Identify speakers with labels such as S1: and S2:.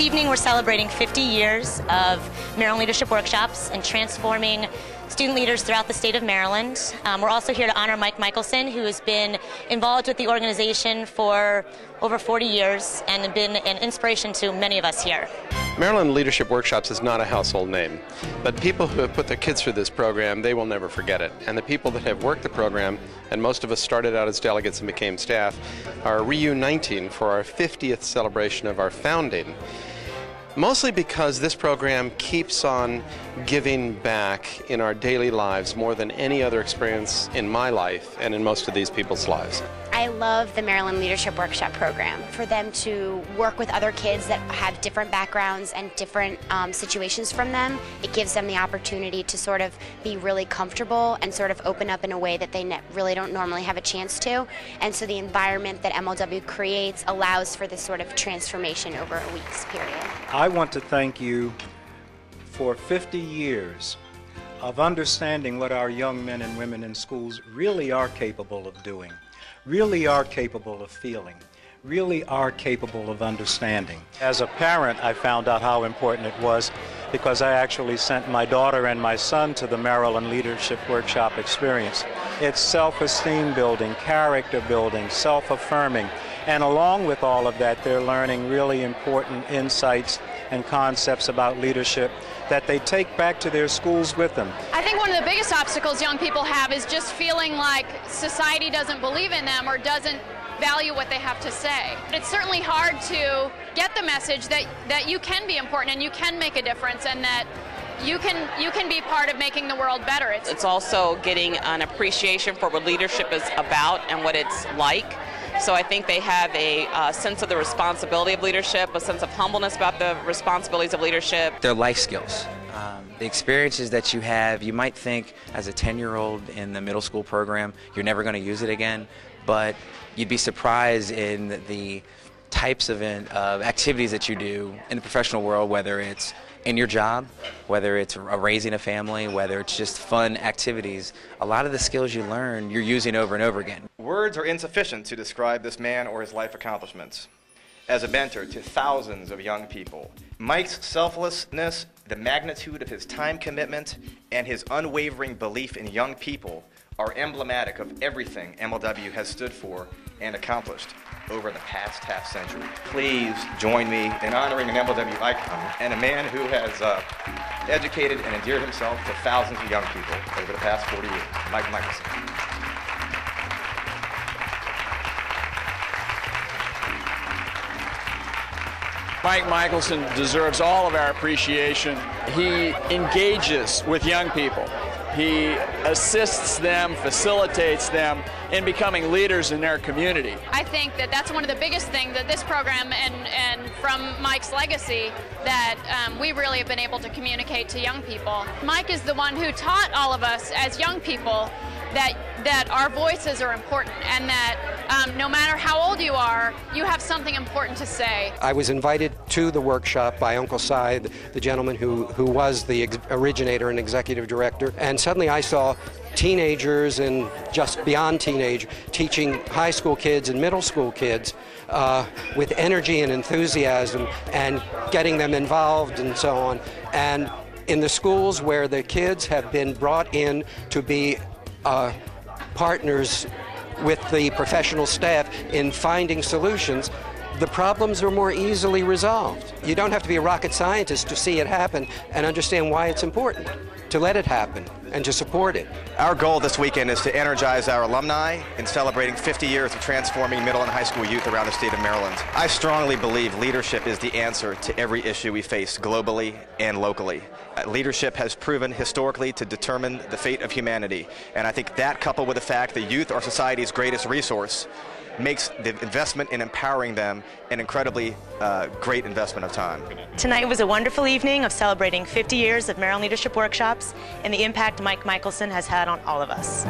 S1: evening we're celebrating 50 years of Maryland Leadership Workshops and transforming student leaders throughout the state of Maryland. We're also here to honor Mike Michelson, who has been involved with the organization for over 40 years and been an inspiration to many of us here.
S2: Maryland Leadership Workshops is not a household name, but people who have put their kids through this program, they will never forget it. And the people that have worked the program, and most of us started out as delegates and became staff, are reuniting for our 50th celebration of our founding. Mostly because this program keeps on giving back in our daily lives more than any other experience in my life and in most of these people's lives.
S3: I love the Maryland Leadership Workshop program. For them to work with other kids that have different backgrounds and different situations from them, it gives them the opportunity to sort of be really comfortable and sort of open up in a way that they really don't normally have a chance to. And so the environment that MLW creates allows for this sort of transformation over a week's period.
S4: I want to thank you for 50 years of understanding what our young men and women in schools really are capable of doing, really are capable of feeling, really are capable of understanding. As a parent, I found out how important it was because I actually sent my daughter and my son to the Maryland Leadership Workshop experience. It's self-esteem building, character building, self-affirming, and along with all of that, they're learning really important insights and concepts about leadership that they take back to their schools with them.
S5: I think one of the biggest obstacles young people have is just feeling like society doesn't believe in them or doesn't value what they have to say. It's certainly hard to get the message that you can be important and you can make a difference and that you can be part of making the world better.
S6: It's also getting an appreciation for what leadership is about and what it's like. So I think they have a sense of the responsibility of leadership, a sense of humbleness about the responsibilities of leadership.
S7: They're life skills. The experiences that you have, you might think as a 10-year-old in the middle school program, you're never going to use it again, but you'd be surprised in the types of activities that you do in the professional world, whether it's in your job, whether it's raising a family, whether it's just fun activities. A lot of the skills you learn, you're using over and over again.
S8: Words are insufficient to describe this man or his life accomplishments. As a mentor to thousands of young people, Mike's selflessness, the magnitude of his time commitment, and his unwavering belief in young people are emblematic of everything MLW has stood for and accomplished over the past half-century. Please join me in honoring an MLW icon and a man who has educated and endeared himself to thousands of young people over the past 40 years, Mike Michelson.
S9: Mike Michelson deserves all of our appreciation. He engages with young people. He assists them, facilitates them in becoming leaders in their community.
S5: I think that that's one of the biggest things that this program and from Mike's legacy that we really have been able to communicate to young people. Mike is the one who taught all of us as young people that our voices are important and that no matter how old you are, you have something important to say.
S10: I was invited to the workshop by Uncle Cy, the gentleman who was the originator and executive director, and suddenly I saw teenagers and just beyond teenage teaching high school kids and middle school kids with energy and enthusiasm and getting them involved and so on. And in the schools where the kids have been brought in to be partners with the professional staff in finding solutions, the problems are more easily resolved. You don't have to be a rocket scientist to see it happen and understand why it's important to let it happen and to support it.
S8: Our goal this weekend is to energize our alumni in celebrating 50 years of transforming middle and high school youth around the state of Maryland. I strongly believe leadership is the answer to every issue we face globally and locally. Leadership has proven historically to determine the fate of humanity, and I think that, coupled with the fact that youth are society's greatest resource, makes the investment in empowering them an incredibly great investment of time.
S1: Tonight was a wonderful evening of celebrating 50 years of Maryland Leadership Workshops and the impact Mike Michelson has had on all of us.